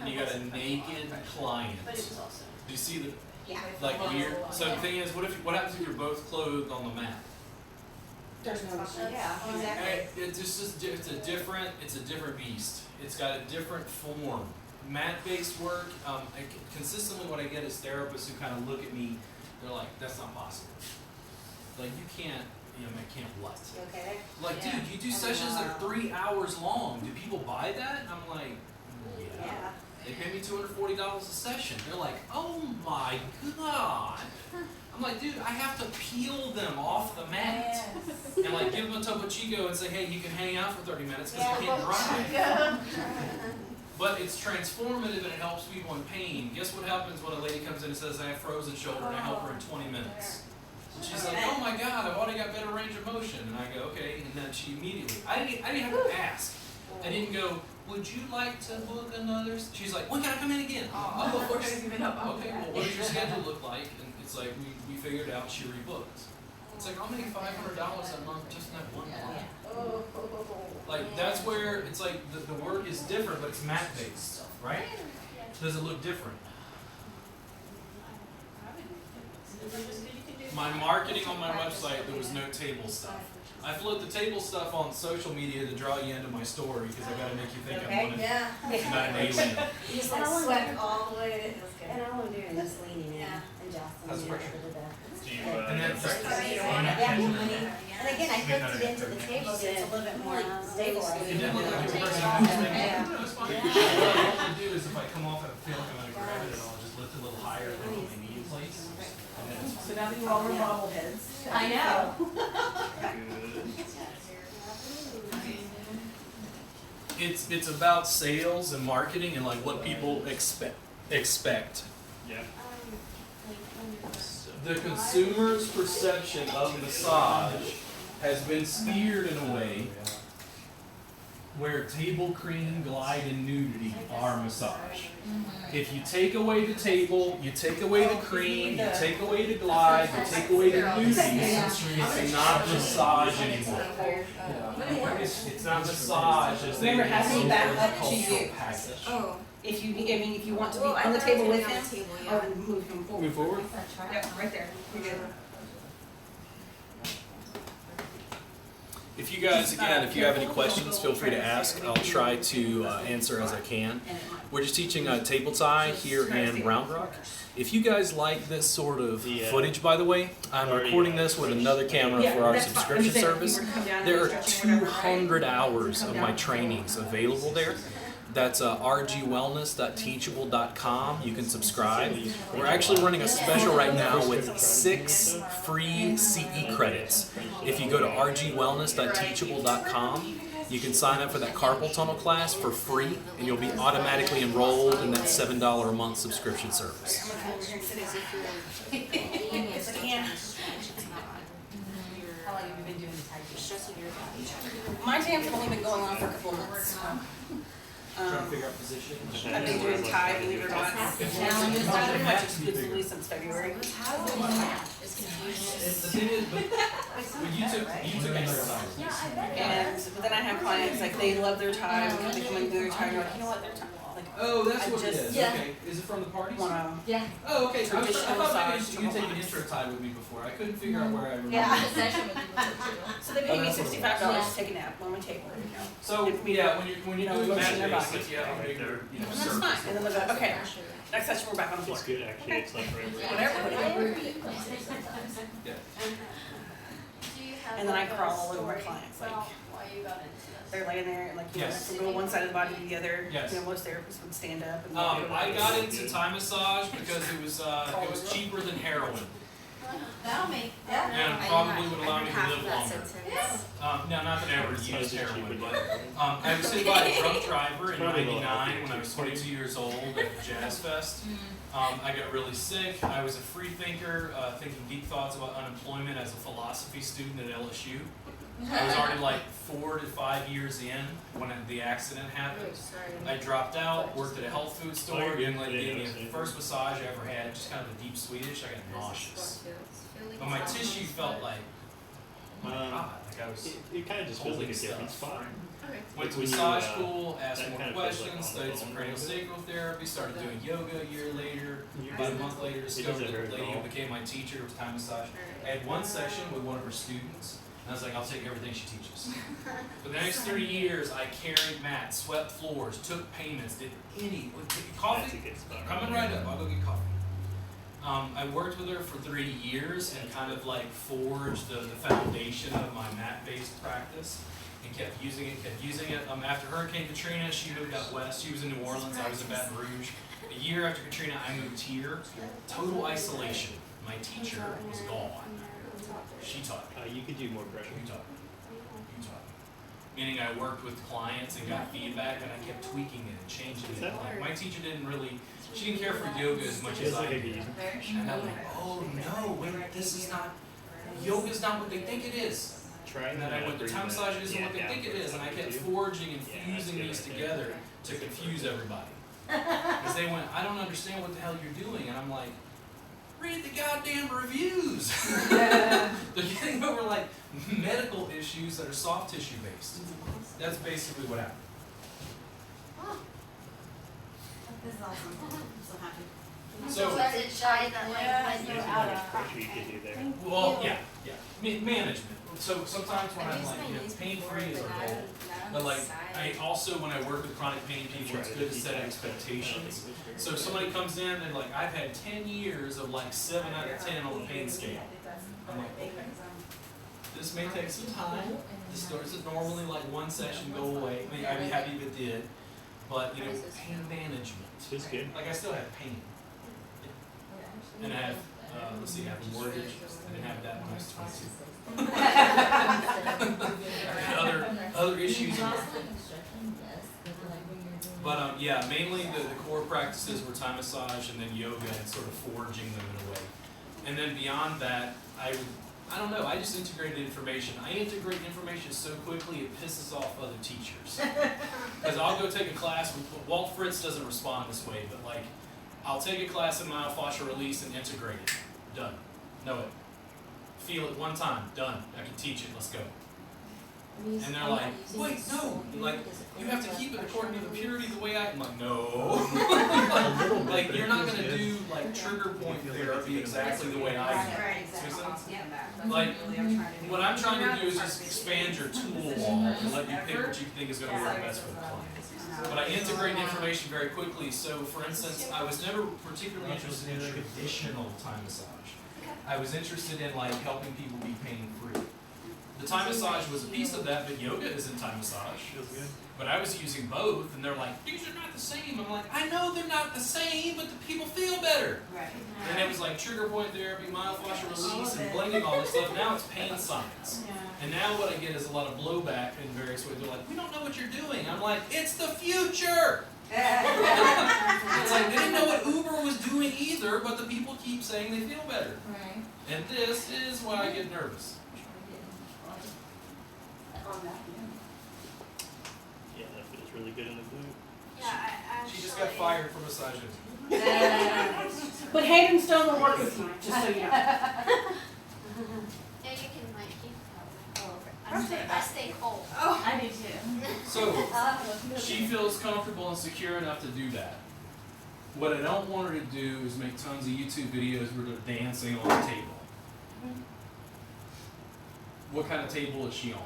and you got a naked client. Do you see the weird? So the thing is, what happens if you're both clothed on the mat? There's no machine. Yeah, exactly. It's a different beast. It's got a different form. Mat-based work, consistently what I get is therapists who kind of look at me, they're like, that's not possible. Like, you can't what? Okay. Like, dude, you do sessions that are 3 hours long. Do people buy that? And I'm like, yeah. They pay me $240 a session. They're like, oh my God. I'm like, dude, I have to peel them off the mat. Yes. And like give them a Topo Chico and say, hey, you can hang out for 30 minutes because I can't drive. But it's transformative and it helps people in pain. Guess what happens when a lady comes in and says, I have frozen shoulder, and I help her in 20 minutes. And she's like, oh my God, I've already got better range of motion. And I go, okay, and then she immediately, I didn't have to ask. I didn't go, would you like to book another? She's like, when can I come in again? Oh, okay. Okay, well, what does your schedule look like? And it's like, we figured out she rebooked. It's like, I'll make $500 a month just in that one client. Like, that's where it's like the work is different, but it's mat-based, right? Does it look different? My marketing on my website, there was no table stuff. I float the table stuff on social media to draw you into my story because I got to make you think I'm not an alien. You just like sweat all the way to it. And all I'm doing is leaning in and adjusting. How's the pressure? And then and again, I hooked it into the table so it's a little bit more stabilized. It didn't look like you were pressing on this thing. No, it's fine. What I have to do is if I come off and I feel like I'm going to grab it, I'll just lift it a little higher and put my knee in place. And then it's So now that you all are bobbleheads. I know. It's about sales and marketing and like what people expect. Yeah. The consumer's perception of massage has been steered in a way where table cream, glide, and nudity are massage. If you take away the table, you take away the cream, you take away the glide, you take away the nudity, it's not massage anymore. It's not massage as they Remember, having that up to cultural you. package. Oh. If you want to be on the table with him, or move him forward. Move forward. Yep, right there. You're good. If you guys, again, if you have any questions, feel free to ask. I'll try to answer as I can. We're just teaching table tie here in Round Rock. If you guys like this sort of footage, by the way, I'm recording this with another camera for our subscription service. There are 200 hours of my trainings available there. That's rgwellness.teachable.com. You can subscribe. We're actually running a special right now with 6 free CE credits. If you go to rgwellness.teachable.com, you can sign up for that carpal tunnel class for free, and you'll be automatically enrolled in that $7 a month subscription service. How long have you been doing the type? My jams have only been going on for a couple of months. Trying to figure out position. I've been doing Thai, believe it or not, pretty much exclusively since February. The thing is, but you took exercise. But then I have clients, like, they love their Thai, they come and do their Thai, and they're like, you know what, their Thai, like, Oh, that's what it just- is. yeah. Okay. Is it from the parties? wanna, Yeah. Oh, okay. I Traditional thought maybe massage. you take an intro tie with me before. I couldn't figure out where I remember. Yeah. it. so they pay me $65 to take a nap on my table, So yeah, when you're doing motion their mat-based, body. like, yeah, a bigger, And that's surface. fine, and then they'll go, okay, next session, we're back on the floor. It's good actually. It's like right. Whatever. Yeah. And then I crawl all over my clients, like, they're laying there, and like, you know, Yes. from going one side of the body to the other, Yes. you know, most therapists would stand up and I got into Thai massage because it was cheaper than heroin, That'll make. and probably would allow me to live longer. No, not that I ever It's used cheaper heroin, than but heroin. I was hit by a drunk driver in Probably a little '99 when I was 22 years old at Jazz Fest. I got really sick. I was a free thinker, thinking deep thoughts about unemployment as a philosophy student at LSU. I was already like 4 to 5 years in when the accident happened. I dropped out, worked at a health food store, and like gave me the first massage I ever had, just kind of a deep Swedish. I got nauseous, but my tissue felt like, oh my God, like I was. It kind of just feels like a holding different stuff. spot. Went to When you, massage school, asked that more kind of feels like questions, on the studied some bone cranial a little sacral therapy, started doing yoga a year later. You're About a good. month later, It discovered doesn't the hurt at lady who all. became my teacher was Thai massage. I had one session with one of her students, and I was like, I'll take everything she teaches. For the next 3 years, I carried mats, swept floors, took payments, did That's a coffee. good spot. Coming right up, I'll go get coffee. I worked with her for 3 years and kind of like forged the foundation of my mat-based practice and kept using it. After Hurricane Katrina, she moved out west. She was in New Orleans, I was in Baton Rouge. A year after Katrina, I moved here. Total isolation. My teacher was gone. She taught me. You could do more pressure. You taught me. You taught me. Meaning I worked with clients and got feedback and I kept tweaking it and changing Is it. that Like, my teacher she didn't care for yoga as much as Feels I like a did. geezer. And I'm like, oh no, wait, this is not, yoga's not what they think it is. Try And then I went to Thai massage isn't what they think it is, and I kept forging and fusing these together to confuse everybody. Because they went, I don't understand what the hell you're doing, and I'm like, read the goddamn reviews. They're getting over like medical issues that are soft tissue based. That's basically what happened. This is awesome. I'm so happy. So, Does it shine that Yeah. like when There's you're so out much of pressure you could do there. well, yeah. Management. So sometimes when I'm like, pain-free is our goal. But like, I also, when I work with chronic pain people, it's good to set expectations. So if somebody comes in and like, I've had 10 years of like 7 out of 10 on the pain scale. I'm like, okay, this may take some time. This is normally like one session, go away. I mean, I'd be happy if it did. But, you know, pain management. It's good. Like, I still have pain. And I have, let's see, I have a mortgage. I didn't have that when I was 22. Other issues. But yeah, mainly the core practices were Thai massage and then yoga and sort of forging them in a way. And then beyond that, I don't know, I just integrated information. I integrate information so quickly it pisses off other teachers. Because I'll go take a class, Walt Fritz doesn't respond this way, but like, I'll take a class in myofascial release and integrate it. Done. Know it. Feel it one time. Done. I can teach it. Let's go. And they're like, wait, no. Like, you have to keep it according to the purity the way I'm like, no. Like, you're not going to do, like, trigger point therapy exactly the way I do. Right, See exactly. what I'm saying? Yeah. Like, what I'm trying to do is just expand your tool wall and let you pick what you think is going to work best for the client. But I integrate information very quickly. So, for instance, I was never particularly interested in traditional Thai massage. I was interested in like helping people be pain-free. The Thai massage was a piece of that, but yoga isn't Thai massage. Feels good. But I was using both, and they're like, these are not the same. I'm like, I know they're not the same, but the people feel better. Right. And it was like trigger point therapy, myofascial release, and blending all this stuff. Now it's pain science. And now what I get is a lot of blowback in various ways. They're like, we don't know what you're doing. I'm like, it's the future! It's like, they didn't know what Uber was doing either, but the people keep saying they feel better. Right. And this is why I get nervous. Yeah, that feels really good in the glute. Yeah, I actually. She just got fired from massaging. But hand and stone will work with you, just so you know. Yeah, you can like keep I stay cold. Oh, I do too. So, she feels comfortable and secure enough to do that. What I don't want her to do is make tons of YouTube videos where they're dancing on the table. What kind of table is she on?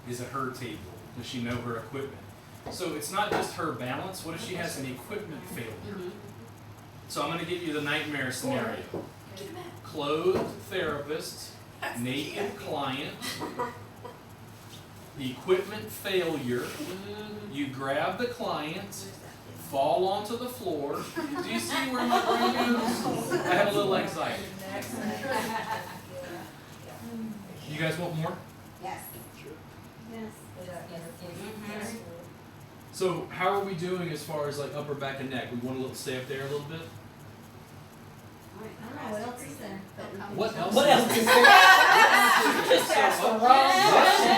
Is it her table? Does she know her equipment? So it's not just her balance. What if she has an equipment failure? So I'm going to give you the nightmare scenario. Clothed therapist, naked client, equipment failure, you grab the client, fall onto the floor. Do you see where my brain goes? I have a little anxiety. You guys want more? Yes. Sure. Yes. So how are we doing as far as like upper back and neck? We want to stay up there a little bit? I don't know, what else is there? What else? What else is there? Just ask the wrong question.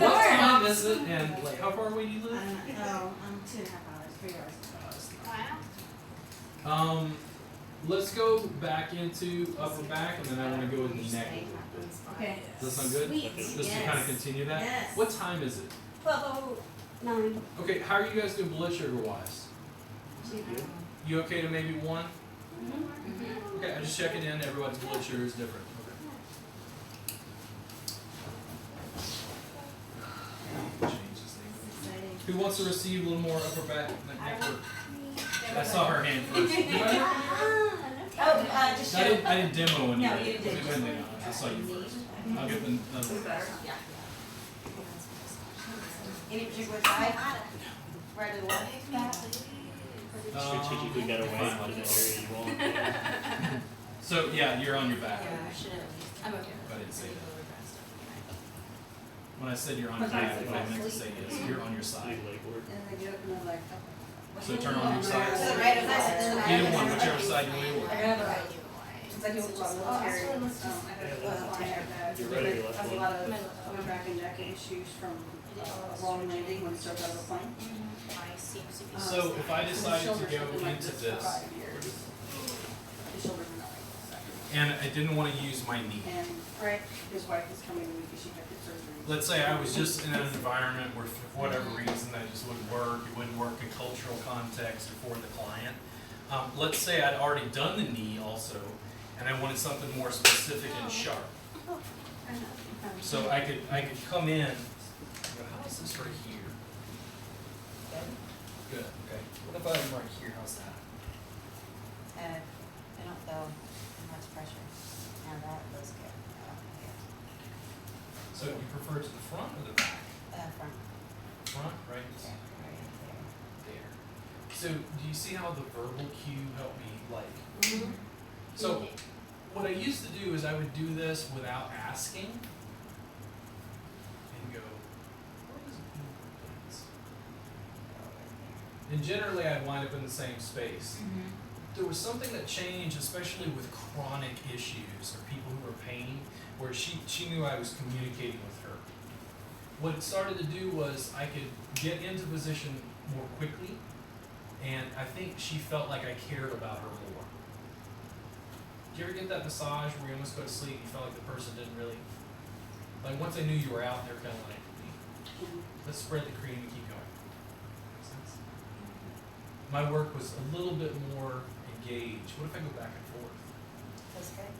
What time is it and like how far away do you live? No, I'm 2.5 hours, 3 hours. Wow. let's go back into upper back, and then I want to go into neck a little bit. Okay. Does that sound good? Sweet. Just to kind of continue that. Yes. What time is it? 12:09. Okay, how are you guys doing blood sugar wise? You okay to maybe 1? Okay, I'm just checking in. Everybody's blood sugar is different. Okay. Change this thing. Who wants to receive a little more upper back neck work? I saw her hand first. Just I didn't demo any No, of you it. didn't. I saw you first. I'll get the Any particular side? Right or left? Strategically got away to the area you want. So yeah, you're on your back. I'm okay. I didn't say that. When I said you're on your back, what I meant to say is you're on your side. Big leg work. So turn on your To side. the right or left? Either one, whichever side you want to work. Since I do a lot of military, I have You're ready, let's I have a go. lot of lower back and neck issues from long landing when you start out of a plane. So if I decided to Shoulders have go been like into this for this, 5 years. His shoulders are not like this. and I didn't want to use my knee. And his wife is coming in because she had hip surgery. Let's say I was just in an environment where for whatever reason that just wouldn't work, it wouldn't work in cultural context or for the client. Let's say I'd already done the knee also, and I wanted something more specific and sharp. So I could come in, and go, how is this right here? Good, okay. What if I'm right here, how's that? I don't feel much pressure. Now that feels good. So you prefer to the front or the back? Front. Front, right? Yeah, right There. So do you see how the verbal cue helped me like? there. So what I used to do is I would do this without asking and go, where does it put this? And generally I'd wind up in the same space. There was something that changed, especially with chronic issues or people who were pain, where she knew I was communicating with her. What it started to do was I could get into position more quickly, and I think she felt like I cared about her more. Do you ever get that massage where you almost go to sleep and you felt like the person didn't really, like once I knew you were out, they were kind of like, let's spread the cream and keep going. Makes sense? My work was a little bit more engaged. What if I go back and forth? Feels good.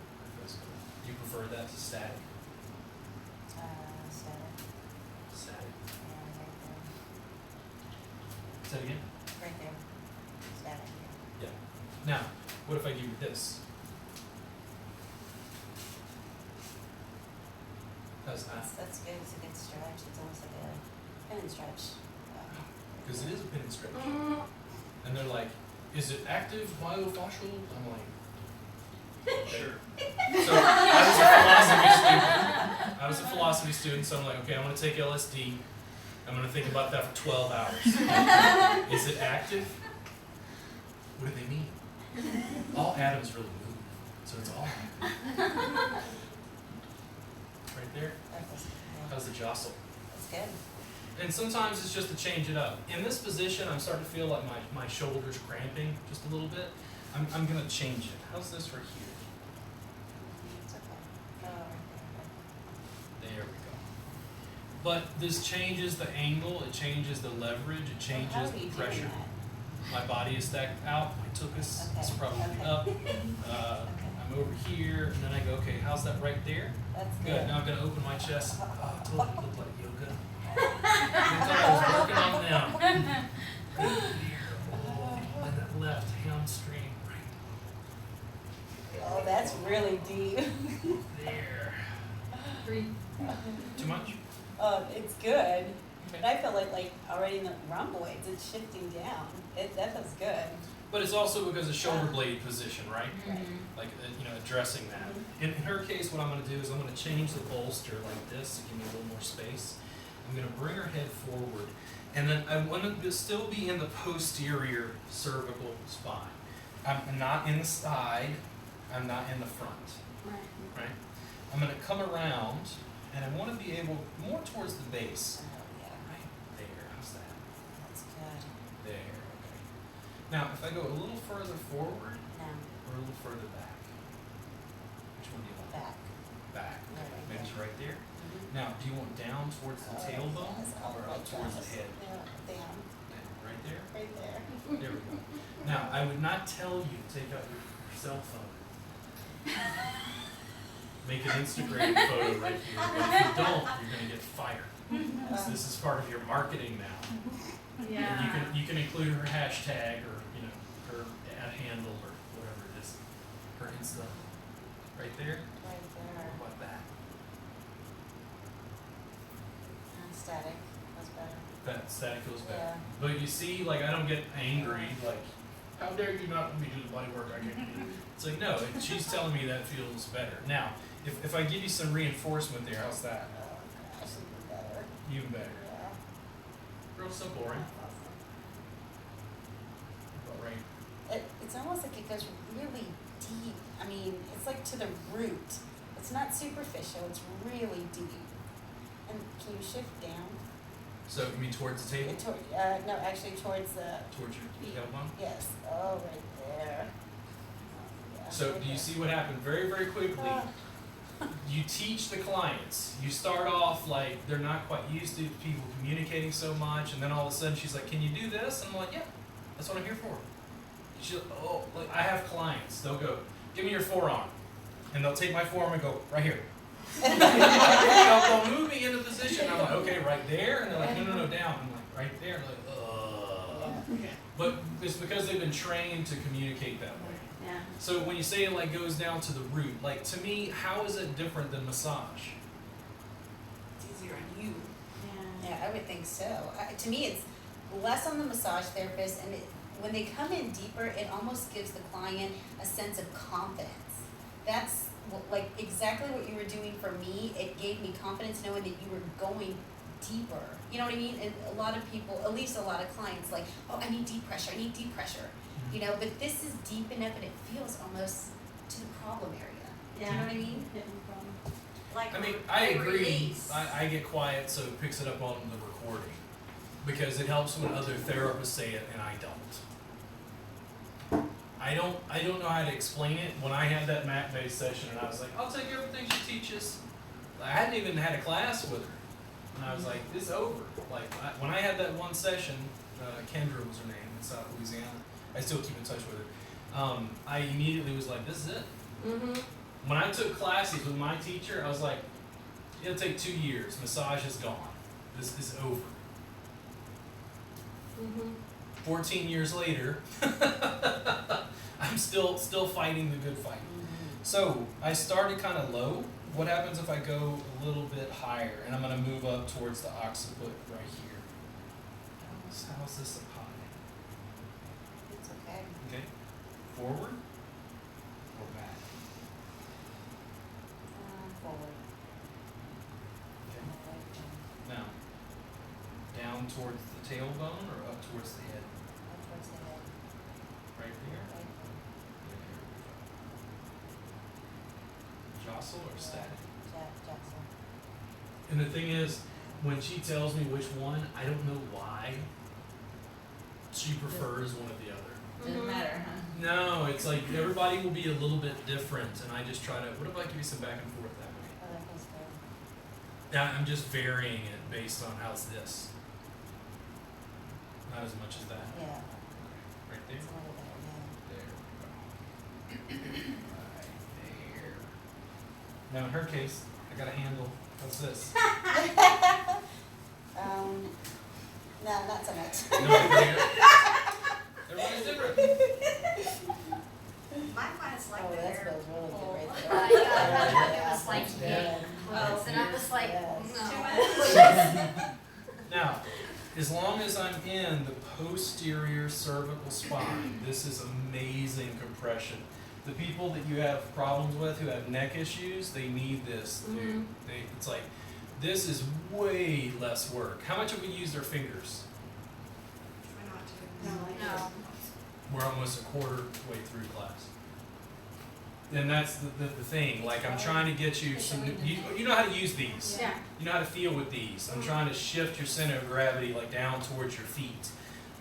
Do you prefer that to static? Static. Static. Yeah, Say it again? right there. Static. Yeah. Now, what if I give you this? How's that? That's good. It's a good stretch. It's almost like a pin and stretch. Because it is a pin and stretch. And they're like, is it active myofascial? I'm like, sure. So I was a philosophy student, so I'm like, okay, I'm going to take LSD. I'm going to think about that for 12 hours. Is it active? What do they mean? All atoms really move, so it's all active. Right there. How's the jostle? That's good. And sometimes it's just to change it up. In this position, I'm starting to feel like my shoulder's cramping just a little bit. I'm going to change it. How's this right here? It's okay. Oh, right there. There we go. But this changes the angle, it changes the leverage, it changes How are the you pressure. doing that? My body is stacked out, my tuchus is Okay, probably okay. up. I'm over here, and then I go, okay, how's that right there? That's good. Good, now I'm going to open my chest. Oh, I told you it looked like yoga. I thought I was working on them. Right here. Oh, and that left hamstring right Oh, that's really deep. there. Too much? It's good. But I feel like already in the rhomboids, it's shifting down. That feels good. But it's also because of shoulder blade position, right? Mm-hmm. Like, addressing that. In her case, what I'm going to do is I'm going to change the bolster like this to give me a little more space. I'm going to bring her head forward. And then I want to still be in the posterior cervical spine. I'm not in the side. I'm not in the front. Right? I'm going to come around, and I want to be able more towards the base. Oh, yeah. Right there. How's that? That's good. There. Okay. Now, if I go a little further forward No. or a a little further back? Which one do you want? Back. Back. Yeah, right Maybe there. right there. Mhm. Now, do you want down towards the tailbone Yes, or up towards the head? Yeah, down, Down, right there? right there. There we go. Now, I would not tell you to take out your cell phone. Make an Instagram photo right here. But if you don't, you're going to get fired. So this is part of your marketing now. And Yeah. you can include her hashtag or her ad handle or whatever it is. Her Insta. Right there. Right there. What about that? And static, that's better. That static goes back. Yeah. But you see, like I don't get angry. Like, how dare you not let me do the body work I can't do? It's like no. She's telling me that feels better. Now, if I give you some reinforcement there, how's that? Oh gosh, even better. Even better. Yeah. Real simple, right? About right. It's almost like it goes really deep. I mean, it's like to the root. It's not superficial, it's really deep. And can you shift down? So you mean towards the table? No, actually towards the, Towards your tailbone? yes, oh, right there. Oh, yeah, So right do you there. see what happened very, very quickly? You teach the clients. You start off like they're not quite used to people communicating so much, and then all of a sudden she's like, "Can you do this?" And I'm like, "Yeah, that's what I'm here for." She's like, "Oh, like I have clients. They'll go, give me your forearm," and they'll take my forearm and go right here. They'll move me into position. I'm like, "Okay, right there," and they're like, "No, down." I'm like, "Right there." I'm like, ugh. But it's because they've been trained to communicate that way. Yeah. So when you say it like goes down to the root, like to me, how is it different than massage? It's easier on you. Yeah. Yeah, I would think so. To me, it's less on the massage therapist, and when they come in deeper, it almost gives the client a sense of confidence. That's like exactly what you were doing for me. It gave me confidence knowing that you were going deeper. You know what I mean? And a lot of people, at least a lot of clients, like, oh, I need deep pressure. I need deep pressure. You know, but this is deep enough, and it feels almost to the problem area. Do you know what I mean? Like I mean, a I agree. release. I get quiet so it picks it up on the recording because it helps when other therapists say it and I don't. I don't know how to explain it. When I had that mat-based session and I was like, I'll take everything she teaches. I hadn't even had a class with her. And I was like, it's over. Like, when I had that one session, Kendra was her name in South Louisiana. I still keep in touch with her. I immediately was like, this is it. Mm-hmm. When I took classes with my teacher, I was like, it'll take 2 years. Massage is gone. This is over. Mm-hmm. 14 years later, I'm still fighting the good fight. So I started kind of low. What happens if I go a little bit higher? And I'm going to move up towards the occiput right here. How's this up high? It's okay. Okay. Forward or back? Forward. Okay. Now, down towards the tailbone or up towards the head? Up towards the head. Right here? Right. Jostle or static? Jackson. And the thing is, when she tells me which one, I don't know why she prefers one or the other. Doesn't matter, huh? No, it's like everybody will be a little bit different, and I just try to, what if I give you some back and forth that way? Oh, that feels good. Yeah, I'm just varying it based on how's this. Not as much as that. Yeah, Right there? it's a little better, yeah. There we go. Right there. Now in her case, I got a handle. How's this? No, not so much. No, right there. Everybody's different. Mine was like Oh, that they're smells really good right full. there. It was like Yeah. close, and I was like, Yes. no. Now, as long as I'm in the posterior cervical spine, this is amazing compression. The people that you have problems with who have neck issues, they need this, dude. It's like, this is way less work. How much have we used our fingers? No. We're almost a quarter way through class. And that's the thing, like I'm trying to get you some, you know how to use these. Yeah. You know how to feel with these. I'm trying to shift your center of gravity like down towards your feet.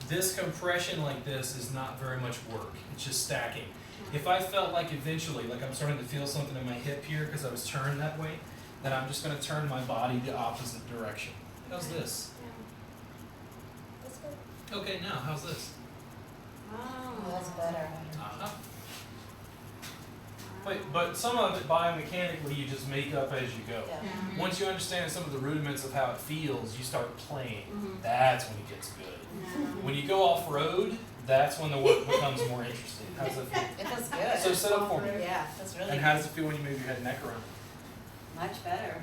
This compression like this is not very much work. It's just stacking. If I felt like eventually, like I'm starting to feel something in my hip here because I was turned that way, then I'm just going to turn my body the opposite direction. How's this? That's good. Okay, now how's this? Oh, that's better. Uh-huh. But some of it biomechanically you just make up as you go. Yeah. Once you understand some of the rudiments of how it feels, you start playing. Mhm. That's when it gets good. When you go off road, that's when the work becomes more interesting. How does that feel? It feels good. So sit up for me. Yeah, that's really And good. how does it feel when you move your head and neck around? Much better.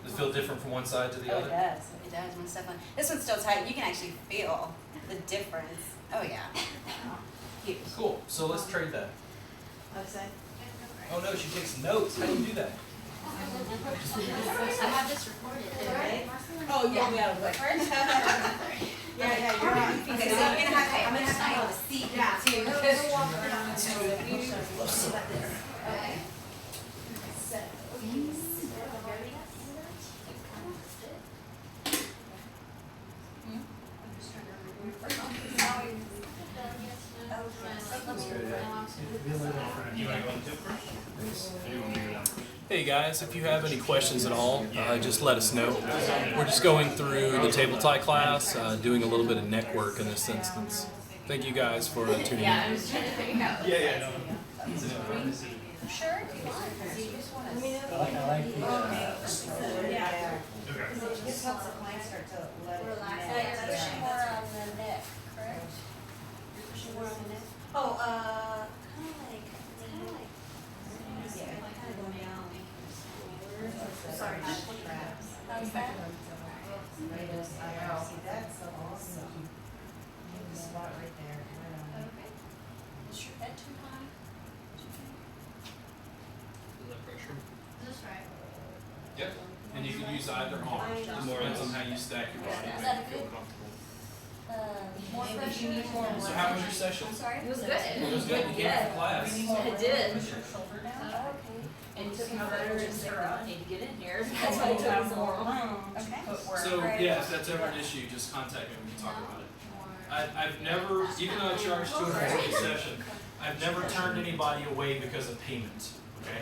Does it feel different from one side to the Oh, other? it does. It does. When stuff on. This one's still tight. You can actually feel the difference. Oh yeah. Huge. Cool. So let's trade that. What's that? Oh no, she takes notes. How do you do that? I have this recorded. Oh, yeah, yeah, like. Yeah, you're on. Okay, so I'm gonna have to. I'm gonna have to be on the seat now too. Okay. So, Hey guys, if you have any questions at all, just let us know. We're just going through the table tie class, doing a little bit of neck work in this instance. Thank you guys for tuning in. yeah, I was trying to figure out. Yeah, no. Sure, if you want. I like the, Yeah. It just helps the client start to let it. Relax. Yeah, you're pushing more on the neck, correct? You're pushing more on the neck. Oh, Kind of like. Yeah, kind of going down. sorry. How's that? See, that's awesome. The spot right there. Okay. Is your head too high? Is that pressure? Is this right? Yep. And you can use either arm. Just depends on how you stack your body. Is Make that you feel good? comfortable. More pressure? So how was your session? I'm sorry? It was good. It was good. You came for class. It did. Shoulder down? Okay. And it took me forever to say, I need to get in here. That's why it took me so long. Okay. So yeah, if that's ever an issue, just contact me. We can talk about it. I've never, even though I charge $240 a session, I've never turned anybody away because of payment. Okay.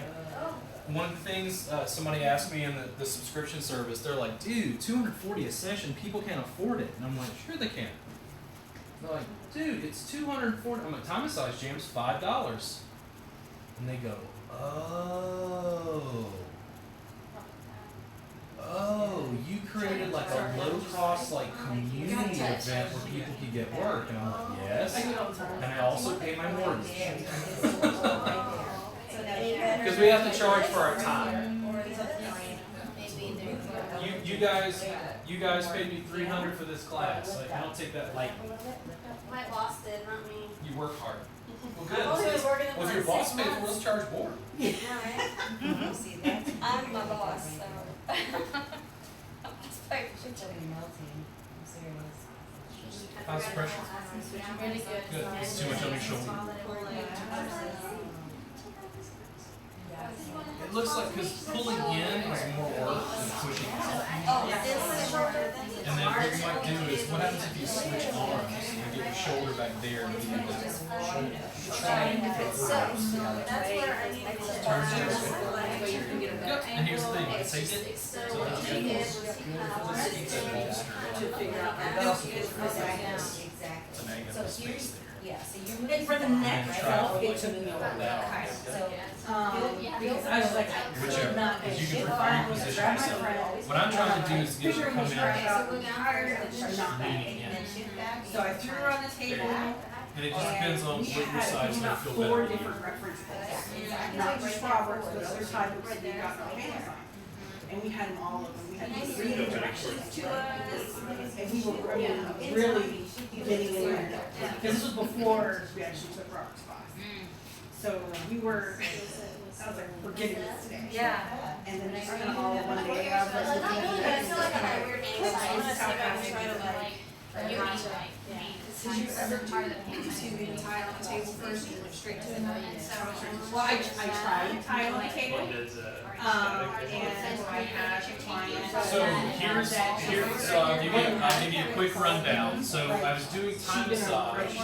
One of the things somebody asked me in the subscription service, they're like, dude, $240 a session, people can't afford it. And I'm like, sure they can. They're like, dude, it's $240. I'm like, time massage jam's $5. And they go, oh, you created like a low cost like community event where people could get work. And I'm like, yes. And I also pay my mortgage. Because we have to charge for our time. You guys paid me $300 for this class. Like, I don't take that lightly. My boss did, not me. You work hard. Well, I've only been working good. Well, if your boss paid for it, let's charge more. Alright. See, that's. I'm my boss, so. Should be melting. I'm serious. How's the pressure? Really good. Good. It's too much on your shoulder. It looks like because pulling in is more work than pushing out. Oh, this shoulder then? And then what you might do is, what happens if you switch arms? You get your shoulder back there and you get that shoulder. So, that's where I need to. Turn to your side. Yep. And here's the thing, I take it. So So what that's he good. did was he kind of Let's keep that bolster. Exactly. The magnet So is space here's, there. yeah, so you're And moving for the down, neck right? itself, Try it to took me a pull while. down. So, Because I was like, Whichever, not because you can shit. refine your position Grab my yourself. friend. What I'm trying to do is get you to Figuring come this in right leaning out. So go down Tired first, and not back. in. and then shift back. So I threw her on the table. And it just depends on We what your had side's gonna about feel 4 better. different reference books. Exactly. Not just Roberts, but other type books that we got on Amazon. And we had them all of them. We had them read directions to us. And we were, I mean, really getting in there. Because this was before we actually took Robert's class. So we were, I was like, we're getting this today. Yeah. And then just kind of all in one day, I was like, But I feel like I had a weird anxiety. This is how I got to Trying to like, like, you need to like, Did you ever do part of the pain to tie on the table first and went straight to it? well, I tried to tie on the table. And I had a client. So I'll give you a quick rundown. So I was doing time massage,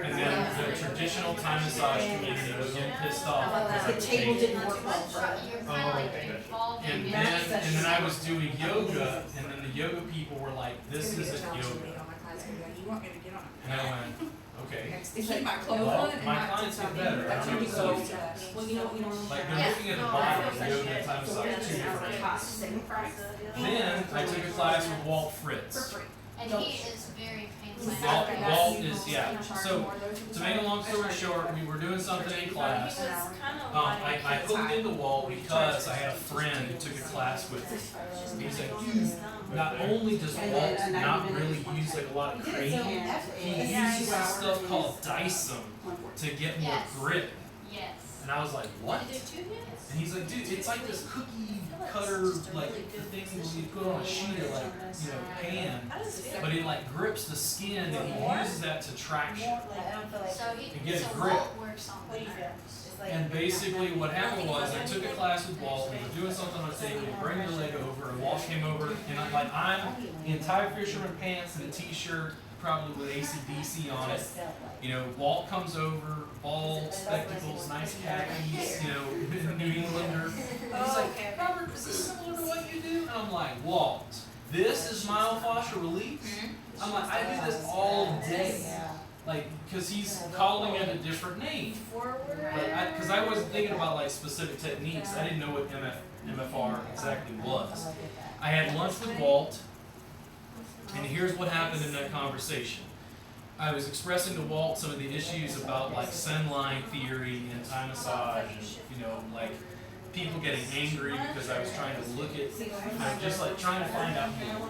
and then traditional Thai massage community was getting pissed off because I The was table changing. didn't work well for it. You're kind of like involved in And then I was doing yoga, and then the yoga people were like, "This isn't yoga," You want me to get on? and I went, "Okay." To keep my clothes Well, on and my not clients to get tell me. better. I That's don't when you know go if to. Well, you know. Like they're looking at the body of yoga and Thai massage, two different things. Same price. Then I took a class with Walt Fritz. For free. And he is very fancy. Walt is, yeah. So, to make a long story short, we were doing something in class. I hooked into Walt because I had a friend who took a class with him. He said, "Dude, not only does Walt not really use like a lot of cream, he uses this stuff called Dyson to get more Yes. grip." Yes. And I was like, "What?" Did it too? Yes. And he's like, "Dude, it's like this cookie cutter, like the things you put on a sheet of like, you know, pan, but it like grips the skin and he uses that to traction." So he, To get so grip. Walt works on that. And basically what happened was I took a class with Walt, we were doing something on the table, you bring your leg over, and Walt came over, and I'm in Thai fisherman pants and a t-shirt, probably with AC/DC on it. You know, Walt comes over, bald spectacles, nice khakis, you know, New Englander. And he's like, "Robert, is this similar to what you do?" And I'm like, "Walt, this is myofascial release?" I'm like, "I do this all day." Like, because he's calling it a different name. Because I wasn't thinking about like specific techniques. I didn't know what MFR exactly was. I had lunch with Walt, and here's what happened in that conversation. I was expressing to Walt some of the issues about like send line theory and Thai massage, and, you know, like people getting angry because I was trying to look at, I'm just like trying to find out more.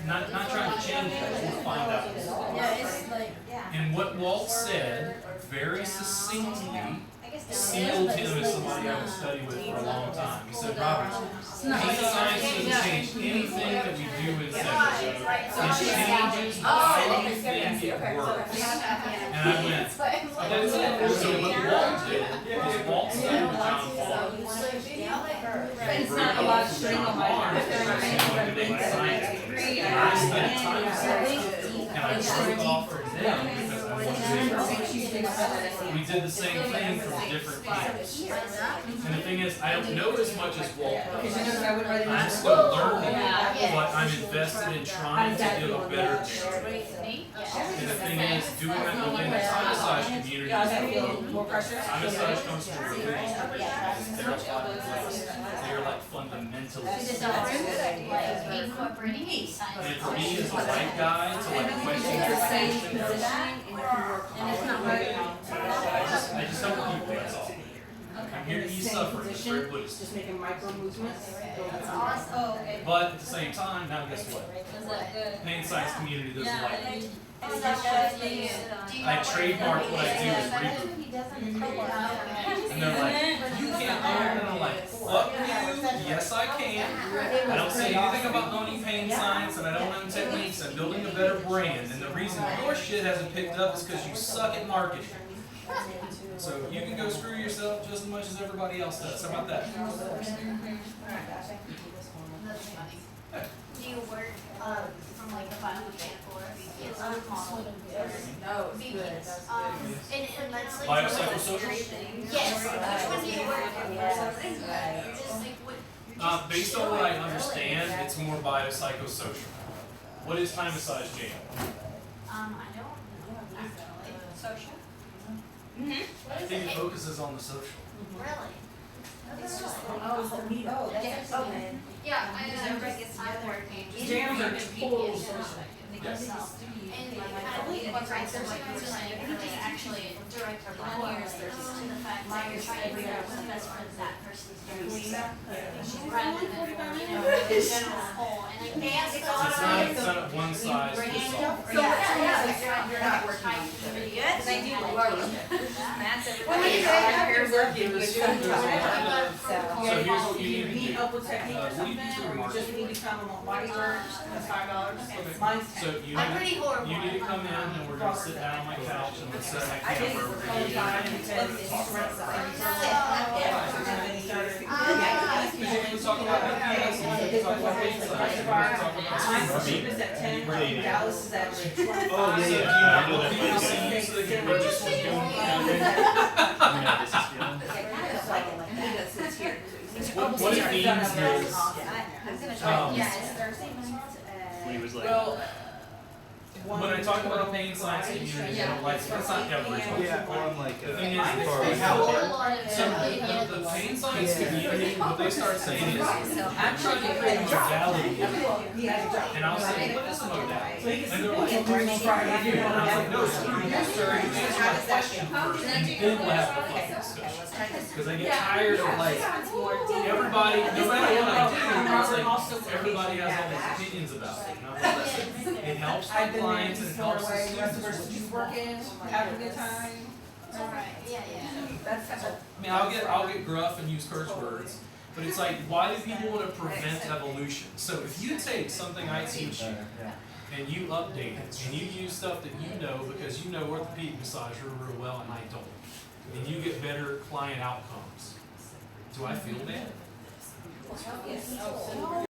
Not trying to change it, I just want to find out more. And what Walt said, very succinctly, sealed him as somebody I would study with for a long time. He said, "Robert, pain science doesn't change anything that we do in session. It changes how you think it works." And I went, "That's it." So what Walt did is Walt studied with John Paul. It's not a lot of string on my arm. And wanted to make science case. And I studied time science. And I broke off from them because I wanted to. We did the same thing from different camps. And the thing is, I don't know as much as Walt does. I'm still learning, but I'm invested in trying to give a better treatment. And the thing is, doing that within the Thai massage community is the Thai massage comes from religion. They're like fundamentalists. Like incorporating science. And for me as a white guy to like question your position, I just help people, that's all. I'm here to ease suffering, it's very Buddhist. Just making micro movements. That's awesome. But at the same time, now guess what? Pain science community doesn't like it. I trademarked what I do as reboot. And they're like, "You can't own it." And I'm like, "Fuck you, yes I can. I don't say anything about owning pain science and I don't own techniques. I'm building a better brand. And the reason your shit hasn't picked up is because you suck at marketing. So you can go screw yourself just as much as everybody else does. How about that?" That's funny. Do you work from like the biomechanical or BPS model? No, BPS. And that's like. Biopsychosocial? Yes. Which one do you work in? Just like what? Based on what I understand, it's more biopsychosocial. What is Thai massage, Jane? I don't know actually. Social? I think it focuses on the social. Really? It's just, Yes. Okay. Yeah, I'm working. Jams are total social. Yes. And it kind of incorporates what you were saying, like actually direct our lawyers to the fact that you're trying to figure out what's best for that person's needs. Rather than, the general whole. And I guess It's not one size fits all. you're not working. Yes, I do work. So here's what you need to Need do. help with technique or What do you something, do to or you just need to come on body work, that's $5. Mine's So 10. you I'm pretty horrible. need to come in and we're gonna sit down on my couch and let's set my I did it camera. for We're a gonna long do time, and it. it says Talk about it. And then he started. Because you're gonna talk about BPS, and you're gonna talk about pain science, and you're gonna talk about Mine's sleep. cheapest at 10, Dallas is at 25. So do you not want people to see you so they can register doing means is, I'm gonna try. Yeah, it's Thursday night When he was like, well, when I talk about a pain science community, I don't like, that's not everybody. Yeah, or I'm like, The thing is, There's so a lot of the pain science community, what they start saying is, I'm trying to create a modality, and I'll say, what is a modality? And they're like, and I was like, no, screw you, sir, you answer my question first, and then we'll have the fucking discussion. Because I get tired of like, everybody, no matter what I do, it's like, everybody has all these opinions about it. And I'm like, listen, it helps my clients and it helps the students. working, having a good time. Alright, yeah. I mean, I'll get gruff and use curse words, but it's like, why do people want to prevent evolution? So if you take something I teach you and you update it and you use stuff that you know because you know orthopedic massager real well and I don't, and you get better client outcomes, do I feel bad?